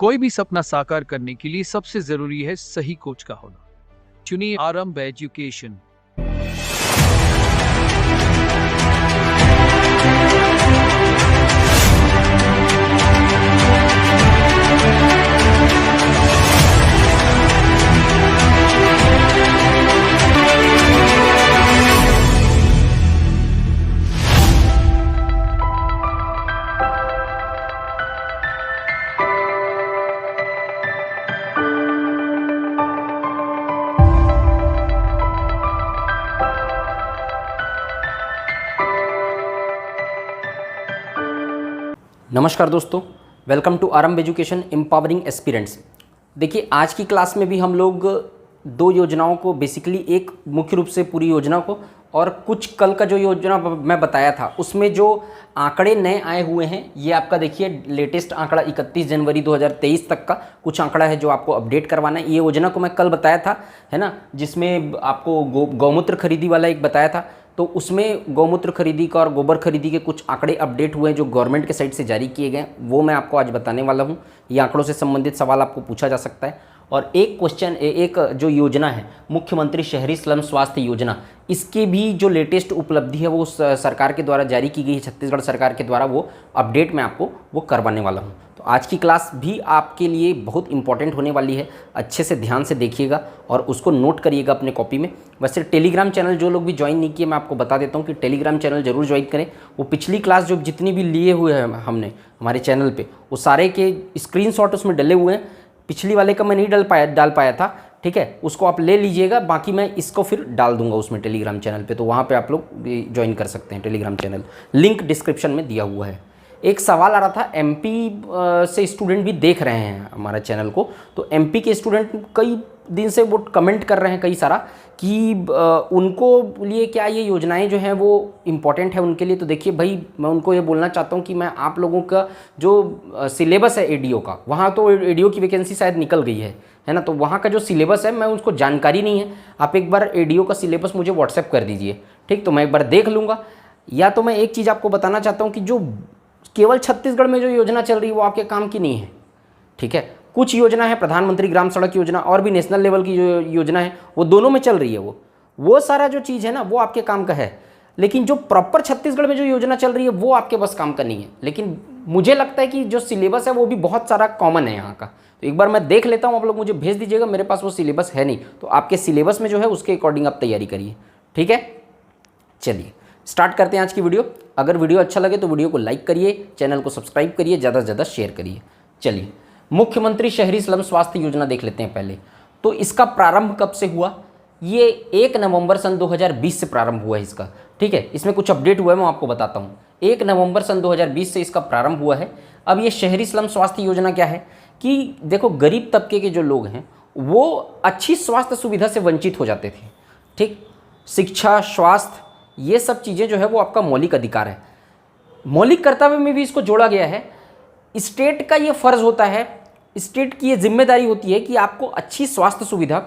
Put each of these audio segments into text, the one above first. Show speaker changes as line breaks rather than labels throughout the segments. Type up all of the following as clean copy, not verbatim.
कोई भी सपना साकार करने के लिए सबसे जरूरी है सही कोच का होना। चुनिए आरंभ एजुकेशन।
नमस्कार दोस्तों, वेलकम टू आरंभ एजुकेशन एम्पावरिंग एस्पिरेंट्स। देखिए, आज की क्लास में भी हम लोग दो योजनाओं को बेसिकली एक मुख्य रूप से पूरी योजना को और कुछ कल का जो योजना मैं बताया था उसमें जो आंकड़े नए आए हुए हैं, ये आपका देखिए लेटेस्ट आंकड़ा 31 जनवरी 2023 तक का कुछ आंकड़ा है जो आपको अपडेट करवाना है। ये योजना को मैं कल बताया था, है ना, जिसमें आपको गौमूत्र खरीदी वाला एक बताया था। तो उसमें गौमूत्र खरीदी का और गोबर खरीदी के कुछ आंकड़े अपडेट हुए हैं जो गवर्नमेंट के साइड से जारी किए गए, वो मैं आपको आज बताने वाला हूँ। ये आंकड़ों से संबंधित सवाल आपको पूछा जा सकता है। और एक क्वेश्चन, एक जो योजना है मुख्यमंत्री शहरी स्लम स्वास्थ्य योजना, इसकी भी जो लेटेस्ट उपलब्धि है वो सरकार के द्वारा जारी की गई है, छत्तीसगढ़ सरकार के द्वारा, वो अपडेट मैं आपको वो करवाने वाला हूँ। तो आज की क्लास भी आपके लिए बहुत इंपॉर्टेंट होने वाली है, अच्छे से ध्यान से देखिएगा और उसको नोट करिएगा अपने कॉपी में। वैसे टेलीग्राम चैनल जो लोग भी ज्वाइन नहीं किए, मैं आपको बता देता हूँ कि टेलीग्राम चैनल जरूर ज्वाइन करें। वो पिछली क्लास जो जितनी भी लिए हुए हैं हमने हमारे चैनल पे, वो सारे के स्क्रीनशॉट उसमें डले हुए हैं। पिछली वाले का मैं नहीं डाल पाया था, ठीक है, उसको आप ले लीजिएगा, बाकी मैं इसको फिर डाल दूंगा उसमें टेलीग्राम चैनल पे, तो वहाँ पे आप लोग ज्वाइन कर सकते हैं टेलीग्राम चैनल, लिंक डिस्क्रिप्शन में दिया हुआ है। एक सवाल आ रहा था, एमपी से स्टूडेंट भी देख रहे हैं हमारा चैनल को, तो एमपी के स्टूडेंट कई दिन से वो कमेंट कर रहे हैं कई सारा कि उनको लिए क्या ये योजनाएं जो हैं वो इम्पॉर्टेंट है उनके लिए। तो देखिए भाई, मैं उनको ये बोलना चाहता हूँ कि मैं आप लोगों का जो सिलेबस है एडीओ का, वहाँ तो एडीओ की वैकेंसी शायद निकल गई है ना, तो वहाँ का जो सिलेबस है मैं उसको जानकारी नहीं है। आप एक बार एडीओ का सिलेबस मुझे व्हाट्सएप कर दीजिए, ठीक, तो मैं एक बार देख लूँगा। या तो मैं एक चीज़ आपको बताना चाहता हूँ कि जो केवल छत्तीसगढ़ में जो योजना चल रही है वो आपके काम की नहीं है, ठीक है। कुछ योजना है, प्रधानमंत्री ग्राम सड़क योजना और भी नेशनल लेवल की जो योजना है वो दोनों में चल रही है, वो सारा जो चीज़ है ना वो आपके काम का है। लेकिन जो प्रॉपर छत्तीसगढ़ में जो योजना चल रही है वो आपके बस काम का नहीं है। लेकिन मुझे लगता है कि जो सिलेबस है वो भी बहुत सारा कॉमन है यहाँ का, तो एक बार मैं देख लेता हूँ, आप लोग मुझे भेज दीजिएगा। मेरे पास वो सिलेबस है नहीं, तो आपके सिलेबस में जो है उसके अकॉर्डिंग आप तैयारी करिए, ठीक है। चलिए स्टार्ट करते हैं आज की वीडियो। अगर वीडियो अच्छा लगे तो वीडियो को लाइक करिए, चैनल को सब्सक्राइब करिए, ज़्यादा से ज़्यादा शेयर करिए। चलिए मुख्यमंत्री शहरी स्लम स्वास्थ्य योजना देख लेते हैं पहले। तो इसका प्रारंभ कब से हुआ? ये 1 नवंबर सन 2020 से प्रारंभ हुआ है इसका, ठीक है। इसमें कुछ अपडेट हुआ है, मैं आपको बताता हूँ। 1 नवंबर सन 2020 से इसका प्रारंभ हुआ है। अब ये शहरी स्लम स्वास्थ्य योजना क्या है कि देखो, गरीब तबके के जो लोग हैं वो अच्छी स्वास्थ्य सुविधा से वंचित हो जाते थे, ठीक। शिक्षा, स्वास्थ्य, ये सब चीज़ें जो है वो आपका मौलिक अधिकार है। मौलिक कर्तव्य में भी इसको जोड़ा गया है। स्टेट का ये फर्ज होता है, स्टेट की ये जिम्मेदारी होती है कि आपको अच्छी स्वास्थ्य सुविधा,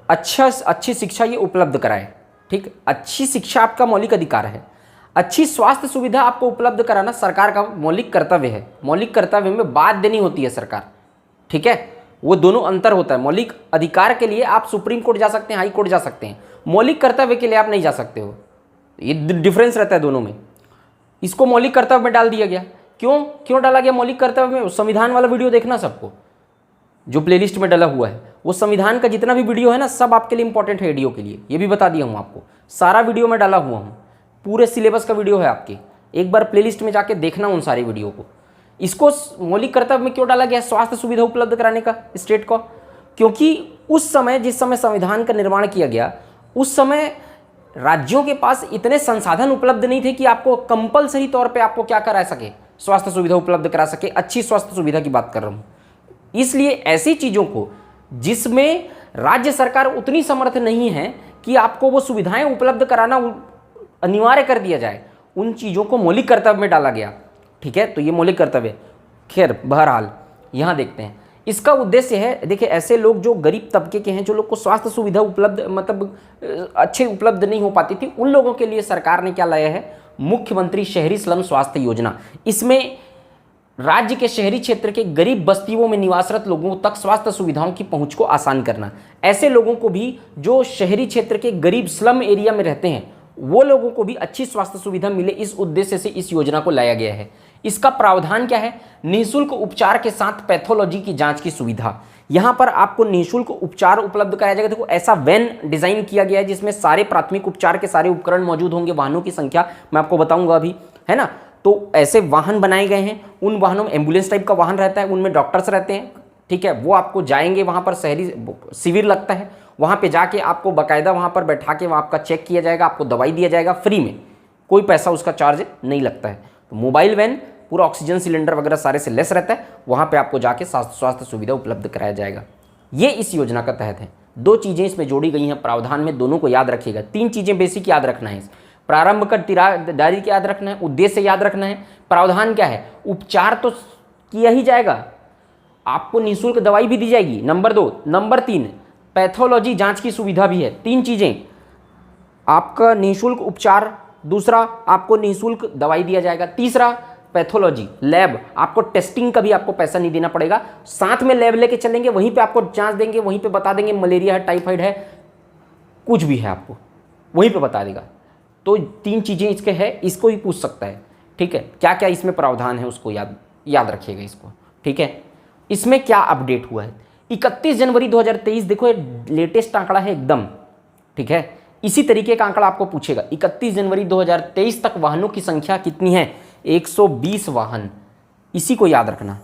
अच्छी शिक्षा ये उपलब्ध कराए, ठीक। अच्छी शिक्षा आपका मौलिक अधिकार है, अच्छी स्वास्थ्य सुविधा आपको उपलब्ध कराना सरकार का मौलिक कर्तव्य है। मौलिक कर्तव्य में बात देनी होती है सरकार, ठीक है। वो दोनों अंतर होता है। मौलिक अधिकार के लिए आप सुप्रीम कोर्ट जा सकते हैं, हाई कोर्ट जा सकते हैं, मौलिक कर्तव्य के लिए आप नहीं जा सकते हो। ये डिफरेंस रहता है दोनों में। इसको मौलिक कर्तव्य में डाल दिया गया। क्यों डाला गया मौलिक कर्तव्य में? संविधान वाला वीडियो देखना सबको, जो प्लेलिस्ट में डाला हुआ है वो संविधान का जितना भी वीडियो है ना, सब आपके लिए इंपॉर्टेंट है एडीओ के लिए। ये भी बता दिया हूँ आपको, सारा वीडियो में डाला हुआ हूँ, पूरे सिलेबस का वीडियो है आपके। एक बार प्लेलिस्ट में जाके देखना उन सारी वीडियो को। इसको मौलिक कर्तव्य में क्यों डाला गया स्वास्थ्य सुविधा उपलब्ध कराने का स्टेट को? क्योंकि उस समय, जिस समय संविधान का निर्माण किया गया, उस समय राज्यों के पास इतने संसाधन उपलब्ध नहीं थे कि आपको कंपलसरी तौर पे आपको क्या करा सके, स्वास्थ्य सुविधा उपलब्ध करा सके। अच्छी स्वास्थ्य सुविधा की बात कर रहा हूँ। इसलिए ऐसी चीज़ों को जिसमें राज्य सरकार उतनी समर्थ नहीं है कि आपको वो सुविधाएं उपलब्ध कराना अनिवार्य कर दिया जाए, उन चीज़ों को मौलिक कर्तव्य में डाला गया, ठीक है। तो ये मौलिक कर्तव्य, खैर बहरहाल यहाँ देखते हैं। इसका उद्देश्य है, देखिए, ऐसे लोग जो गरीब तबके के हैं, जो लोग को स्वास्थ्य सुविधा उपलब्ध मतलब अच्छे उपलब्ध नहीं हो पाती थी, उन लोगों के लिए सरकार ने क्या लाया है, मुख्यमंत्री शहरी स्लम स्वास्थ्य योजना। इसमें राज्य के शहरी क्षेत्र के गरीब बस्तियों में निवासरत लोगों तक स्वास्थ्य सुविधाओं की पहुंच को आसान करना। ऐसे लोगों को भी जो शहरी क्षेत्र के गरीब स्लम एरिया में रहते हैं वो लोगों को भी अच्छी स्वास्थ्य सुविधा मिले, इस उद्देश्य से इस योजना को लाया गया है। इसका प्रावधान क्या है? निःशुल्क उपचार के साथ पैथोलॉजी की जांच की सुविधा। यहाँ पर आपको निःशुल्क उपचार उपलब्ध कराया जाएगा। देखो ऐसा वैन डिजाइन किया गया है जिसमें सारे प्राथमिक उपचार के सारे उपकरण मौजूद होंगे। वाहनों की संख्या मैं आपको बताऊंगा अभी, है ना। तो ऐसे वाहन बनाए गए हैं, उन वाहनों में एम्बुलेंस टाइप का वाहन रहता है, उनमें डॉक्टर्स रहते हैं, ठीक है। वो आपको जाएंगे वहाँ पर, शहरी शिविर लगता है, वहाँ पे जाके आपको बाकायदा वहाँ पर बैठा के वहाँ आपका चेक किया जाएगा, आपको दवाई दिया जाएगा फ्री में, कोई पैसा उसका चार्ज नहीं लगता है। तो मोबाइल वैन पूरा ऑक्सीजन सिलेंडर वगैरह सारे से लेस रहता है, वहाँ पे आपको जाके स्वास्थ्य सुविधा उपलब्ध कराया जाएगा। ये इस योजना का तहत है। 2 चीज़ें इसमें जोड़ी गई हैं प्रावधान में, दोनों को याद रखिएगा। 3 चीज़ें बेसिक याद रखना है। प्रारंभ का तारीख याद रखना है, उद्देश्य याद रखना है, प्रावधान क्या है। उपचार तो किया ही जाएगा, आपको निःशुल्क दवाई भी दी जाएगी, नंबर 2। नंबर 3 पैथोलॉजी जांच की सुविधा भी है। 3 चीज़ें, आपका निःशुल्क उपचार, दूसरा आपको निःशुल्क दवाई दिया जाएगा, तीसरा पैथोलॉजी लैब, आपको टेस्टिंग का भी आपको पैसा नहीं देना पड़ेगा, साथ में लैब लेके चलेंगे, वहीं पे आपको जांच देंगे, वहीं पे बता देंगे मलेरिया है, टाइफाइड है, कुछ भी है आपको वहीं पे बता देगा। तो 3 चीज़ें इसके है, इसको ही पूछ सकता है, ठीक है। क्या क्या इसमें प्रावधान है उसको याद रखिएगा इसको, ठीक है। इसमें क्या अपडेट हुआ है? 31 जनवरी 2023, देखो ये लेटेस्ट आंकड़ा है एकदम, ठीक है। इसी तरीके का आंकड़ा आपको पूछेगा। 31 जनवरी 2023 तक वाहनों की संख्या कितनी है? 120 वाहन, इसी को याद रखना।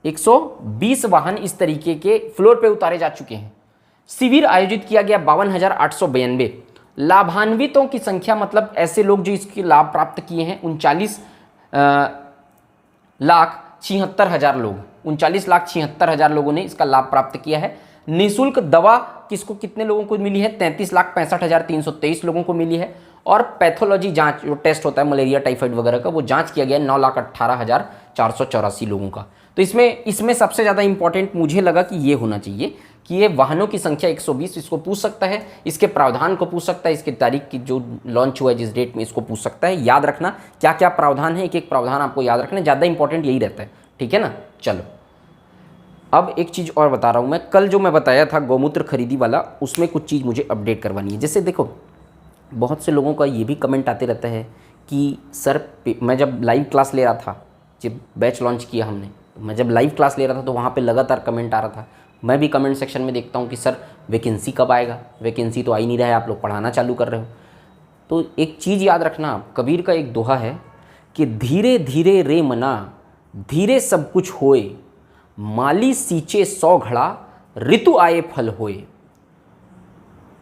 120 वाहन इस तरीके के फ्लोर पे उतारे जा चुके हैं। शिविर आयोजित किया गया 52,892। लाभान्वितों की संख्या, मतलब ऐसे लोग जो इसके लाभ प्राप्त किए हैं, 39,76,000 लोग, 39,76,000 लोगों ने इसका लाभ प्राप्त किया है। निःशुल्क दवा किसको, कितने लोगों को मिली है? 33,65,323 लोगों को मिली है। और पैथोलॉजी जांच जो टेस्ट होता है मलेरिया टाइफाइड वगैरह का, वो जांच किया गया 9,18,484 लोगों का। तो इसमें सबसे ज़्यादा इंपॉर्टेंट मुझे लगा कि ये होना चाहिए कि ये वाहनों की संख्या 120, इसको पूछ सकता है, इसके प्रावधान को पूछ सकता है, इसके तारीख की जो लॉन्च हुआ है जिस डेट में, इसको पूछ सकता है। याद रखना क्या क्या प्रावधान है, एक एक प्रावधान आपको याद रखना, ज़्यादा इंपॉर्टेंट यही रहता है, ठीक है ना। चलो अब एक चीज़ और बता रहा हूँ मैं। कल जो मैं बताया था गौमूत्र खरीदी वाला, उसमें कुछ चीज़ मुझे अपडेट करवानी है। जैसे देखो बहुत से लोगों का ये भी कमेंट आते रहता है कि सर मैं जब लाइव क्लास ले रहा था, जब बैच लॉन्च किया हमने, मैं जब लाइव क्लास ले रहा था तो वहाँ पे लगातार कमेंट आ रहा था। मैं भी कमेंट सेक्शन में देखता हूँ कि सर वैकेंसी कब आएगा, वैकेंसी तो आ ही नहीं रहा है, आप लोग पढ़ाना चालू कर रहे हो। तो एक चीज़ याद रखना, कबीर का एक दोहा है कि धीरे धीरे रे मना, धीरे सब कुछ होए, माली सींचे 100 घड़ा, ऋतु आए फल होए।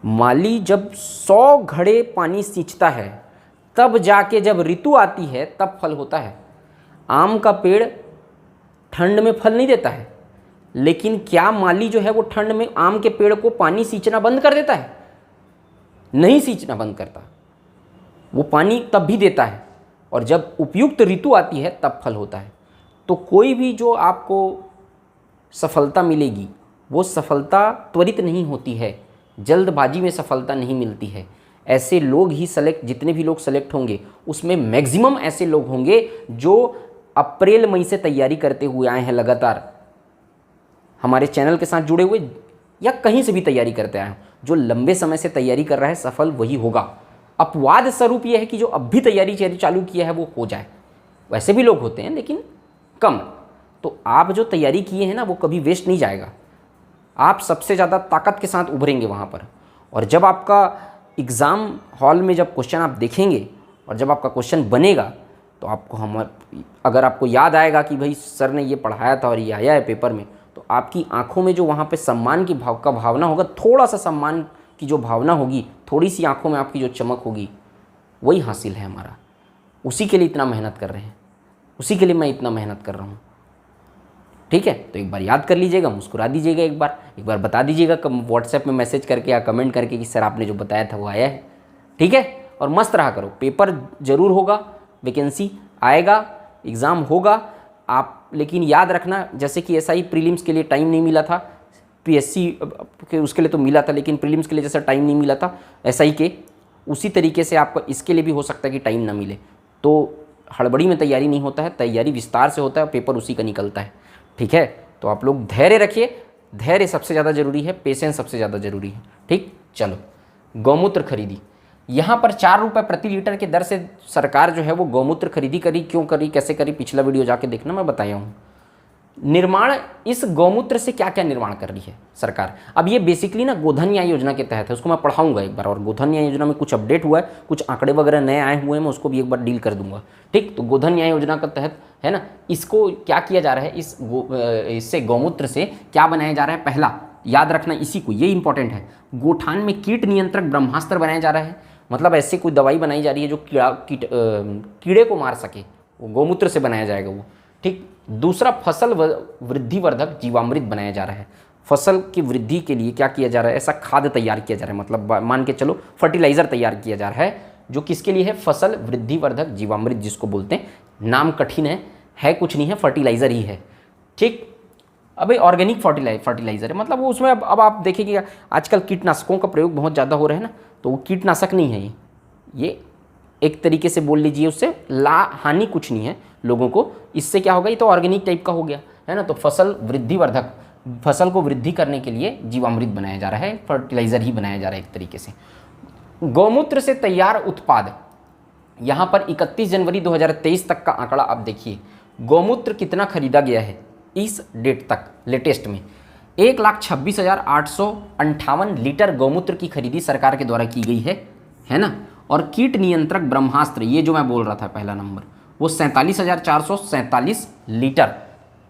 माली जब 100 घड़े पानी सींचता है, तब जाके जब ऋतु आती है तब फल होता है। आम का पेड़ ठंड में फल नहीं देता है, लेकिन क्या माली जो है वो ठंड में आम के पेड़ को पानी सींचना बंद कर देता है? नहीं सींचना बंद करता, वो पानी तब भी देता है, और जब उपयुक्त ऋतु आती है तब फल होता है। तो कोई भी जो आपको सफलता मिलेगी, वो सफलता त्वरित नहीं होती है, जल्दबाजी में सफलता नहीं मिलती है। ऐसे लोग ही जितने भी लोग सेलेक्ट होंगे, उसमें मैक्सिमम ऐसे लोग होंगे जो अप्रैल मई से तैयारी करते हुए आए हैं, लगातार हमारे चैनल के साथ जुड़े हुए, या कहीं से भी तैयारी करते आए हैं। जो लंबे समय से तैयारी कर रहा है, सफल वही होगा। अपवाद स्वरूप यह है कि जो अब भी तैयारी चालू किया है वो हो जाए। वैसे भी लोग होते हैं लेकिन कम। तो आप जो तैयारी किए हैं ना, वो कभी वेस्ट नहीं जाएगा। आप सबसे ज़्यादा ताकत के साथ उभरेंगे वहाँ पर। और जब आपका एग्ज़ाम हॉल में जब क्वेश्चन आप देखेंगे और जब आपका क्वेश्चन बनेगा, तो आपको अगर आपको याद आएगा कि भाई सर ने ये पढ़ाया था और ये आया है पेपर में, तो आपकी आंखों में जो वहाँ पे सम्मान की भावना होगा, थोड़ा सा सम्मान की जो भावना होगी, थोड़ी सी आंखों में आपकी जो चमक होगी, वही हासिल है हमारा। उसी के लिए इतना मेहनत कर रहे हैं, उसी के लिए मैं इतना मेहनत कर रहा हूँ, ठीक है। तो एक बार याद कर लीजिएगा, मुस्कुरा दीजिएगा, एक बार बता दीजिएगा व्हाट्सएप में मैसेज करके या कमेंट करके कि सर आपने जो बताया था वो आया है, ठीक है। और मस्त रहा करो, पेपर ज़रूर होगा, वैकेंसी आएगा, एग्ज़ाम होगा आप। लेकिन याद रखना, जैसे कि एसआई प्रीलिम्स के लिए टाइम नहीं मिला था, पीएससी के उसके लिए तो मिला था, लेकिन प्रीलिम्स के लिए जैसा टाइम नहीं मिला था एसआई के, उसी तरीके से आपको इसके लिए भी हो सकता है कि टाइम ना मिले। तो हड़बड़ी में तैयारी नहीं होता है, तैयारी विस्तार से होता है, पेपर उसी का निकलता है। ठीक है, तो आप लोग धैर्य रखिए, धैर्य सबसे ज़्यादा जरूरी है, पेशेंस सबसे ज़्यादा जरूरी है। ठीक, चलो गौमूत्र खरीदी, यहाँ पर 4 रुपये प्रति लीटर के दर से सरकार जो है वो गौमूत्र खरीदी करी। क्यों करी, कैसे करी, पिछला वीडियो जाके देखना, मैं बताया हूँ। निर्माण, इस गौमूत्र से क्या क्या निर्माण कर रही है सरकार। अब ये बेसिकली ना गोधन न्याय योजना के तहत है, उसको मैं पढ़ाऊंगा एक बार, और गोधन न्याय योजना में कुछ अपडेट हुआ है, कुछ आंकड़े वगैरह नए आए हुए हैं, मैं उसको भी एक बार डील कर दूंगा। ठीक, तो गोधन न्याय योजना के तहत है ना, इसको क्या किया जा रहा है, इससे गौमूत्र से क्या बनाया जा रहा है। पहला याद रखना इसी को, ये इंपॉर्टेंट है, गोठान में कीट नियंत्रक ब्रह्मास्त्र बनाया जा रहा है। मतलब ऐसी कोई दवाई बनाई जा रही है जो कीड़े को मार सके, वो गौमूत्र से बनाया जाएगा वो। ठीक, दूसरा फसल वृद्धि वर्धक जीवामृत बनाया जा रहा है। फसल की वृद्धि के लिए क्या किया जा रहा है, ऐसा खाद तैयार किया जा रहा है, मतलब मान के चलो फर्टिलाइजर तैयार किया जा रहा है, जो किसके लिए है, फसल वृद्धि वर्धक जीवामृत जिसको बोलते हैं। नाम कठिन है कुछ नहीं है, फर्टिलाइजर ही है। ठीक, अबे ऑर्गेनिक फर्टिलाइजर है, मतलब वो उसमें अब आप देखेंगे आजकल कीटनाशकों का प्रयोग बहुत ज़्यादा हो रहा है ना, तो वो कीटनाशक नहीं है, ये एक तरीके से बोल लीजिए, उससे हानि कुछ नहीं है लोगों को। इससे क्या होगा, ये तो ऑर्गेनिक टाइप का हो गया है ना। तो फसल वृद्धि वर्धक, फसल को वृद्धि करने के लिए जीवामृत बनाया जा रहा है, फर्टिलाइजर ही बनाया जा रहा है एक तरीके से। गौमूत्र से तैयार उत्पाद, यहाँ पर 31 जनवरी 2023 तक का आंकड़ा आप देखिए, गौमूत्र कितना खरीदा गया है इस डेट तक, लेटेस्ट में 1,26,858 लीटर गौमूत्र की खरीदी सरकार के द्वारा की गई है ना। और कीट नियंत्रक ब्रह्मास्त्र, ये जो मैं बोल रहा था पहला नंबर, वो 47,447 लीटर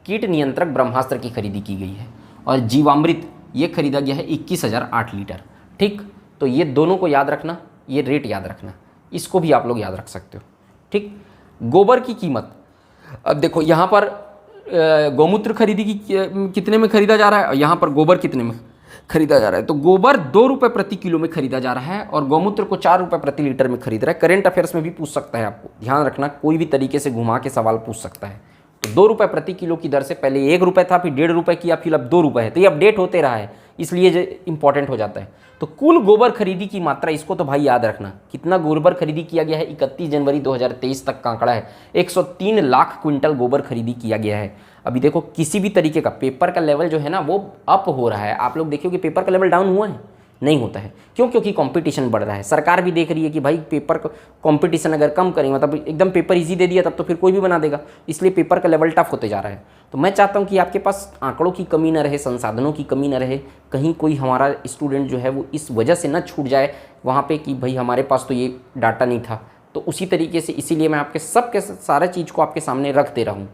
कीट नियंत्रक ब्रह्मास्त्र की खरीदी की गई है। और जीवामृत ये खरीदा गया है 21,008 लीटर। ठीक, तो ये दोनों को याद रखना, ये रेट याद रखना, इसको भी आप लोग याद रख सकते हो। ठीक, गोबर की कीमत, अब देखो यहाँ पर गौमूत्र खरीदी की कितने में खरीदा जा रहा है, यहाँ पर गोबर कितने में खरीदा जा रहा है। तो गोबर 2 रुपये प्रति किलो में खरीदा जा रहा है और गौमूत्र को 4 रुपये प्रति लीटर में खरीद रहा है। करेंट अफेयर्स में भी पूछ सकता है, आपको ध्यान रखना, कोई भी तरीके से घुमा के सवाल पूछ सकता है। तो 2 रुपये प्रति किलो की दर से पहले 1 रुपये था, फिर 1.5 रुपये किया, फिर अब 2 रुपये है। तो ये अपडेट होते रहा है, इसलिए इंपॉर्टेंट हो जाता है। तो कुल गोबर खरीदी की मात्रा, इसको तो भाई याद रखना, कितना गोबर खरीदी किया गया है, 31 जनवरी 2023 तक का आंकड़ा है, 103 लाख क्विंटल गोबर खरीदी किया गया है। अभी देखो किसी भी तरीके का पेपर का लेवल जो है ना वो अप हो रहा है। आप लोग देखिए कि पेपर का लेवल डाउन हुआ है, नहीं होता है। क्यों? क्योंकि कंपटीशन बढ़ रहा है। सरकार भी देख रही है कि भाई पेपर कंपटीशन अगर कम करें, मतलब एकदम पेपर इजी दे दिया तब तो फिर कोई भी बना देगा, इसलिए पेपर का लेवल टफ होते जा रहा है। तो मैं चाहता हूं कि आपके पास आंकड़ों की कमी न रहे, संसाधनों की कमी न रहे, कहीं कोई हमारा स्टूडेंट जो है वो इस वजह से न छूट जाए वहाँ पर कि भाई हमारे पास तो ये डाटा नहीं था। तो उसी तरीके से इसीलिए मैं आपके सबके सारे चीज़ को आपके सामने रख दे रहा हूँ,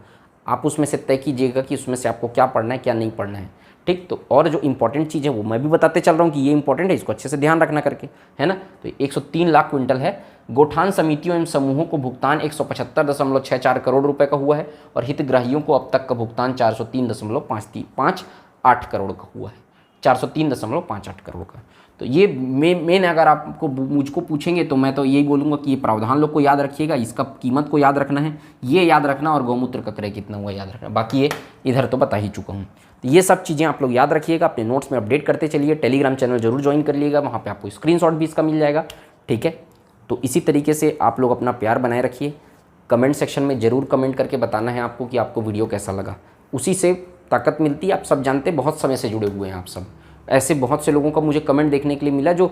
आप उसमें से तय कीजिएगा कि उसमें से आपको क्या पढ़ना है क्या नहीं पढ़ना है। ठीक, तो और जो इंपॉर्टेंट चीज़ है वो मैं भी बताते चल रहा हूँ कि ये इंपॉर्टेंट है, इसको अच्छे से ध्यान रखना करके, है ना। तो 103 लाख क्विंटल है। गोठान समितियों एवं समूहों को भुगतान 175.64 करोड़ रुपए का हुआ है और हितग्राहियों को अब तक का भुगतान 403.58 करोड़ का हुआ है, 403.58 करोड़ का। तो ये मेन अगर आपको मुझको पूछेंगे तो मैं तो यही बोलूँगा कि ये प्रावधान लोग को याद रखिएगा, इसका कीमत को याद रखना है, ये याद रखना, और गौमूत्र का क्रय कितना हुआ याद रखना। बाकी ये इधर तो बता ही चुका हूँ। तो ये सब चीज़ें आप लोग याद रखिएगा, अपने नोट्स में अपडेट करते चलिए। टेलीग्राम चैनल जरूर ज्वाइन कर लीजिएगा, वहाँ पर आपको स्क्रीनशॉट भी इसका मिल जाएगा। ठीक है, तो इसी तरीके से आप लोग अपना प्यार बनाए रखिए। कमेंट सेक्शन में ज़रूर कमेंट करके बताना है आपको कि आपको वीडियो कैसा लगा, उसी से ताकत मिलती है। आप सब जानते, बहुत समय से जुड़े हुए हैं आप सब। ऐसे बहुत से लोगों का मुझे कमेंट देखने के लिए मिला जो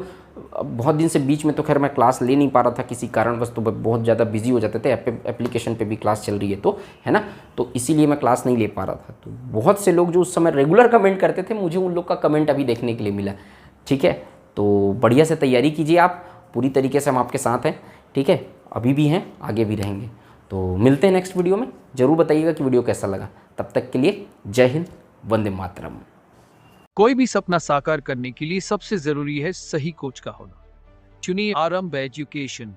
बहुत दिन से, बीच में तो खैर मैं क्लास ले नहीं पा रहा था किसी कारणवश, तो बहुत ज़्यादा बिजी हो जाते थे, एप्लीकेशन पे भी क्लास चल रही है तो, है ना, तो इसीलिए मैं क्लास नहीं ले पा रहा था। तो बहुत से लोग जो उस समय रेगुलर कमेंट करते थे, मुझे उन लोग का कमेंट अभी देखने के लिए मिला। ठीक है, तो बढ़िया से तैयारी कीजिए आप, पूरी तरीके से हम आपके साथ हैं। ठीक है, अभी भी हैं, आगे भी रहेंगे। तो मिलते हैं नेक्स्ट वीडियो में, ज़रूर बताइएगा कि वीडियो कैसा लगा। तब तक के लिए जय हिंद, वंदे मातरम।
कोई भी सपना साकार करने के लिए सबसे जरूरी है सही कोच का होना। चुनिए आरंभ एजुकेशन।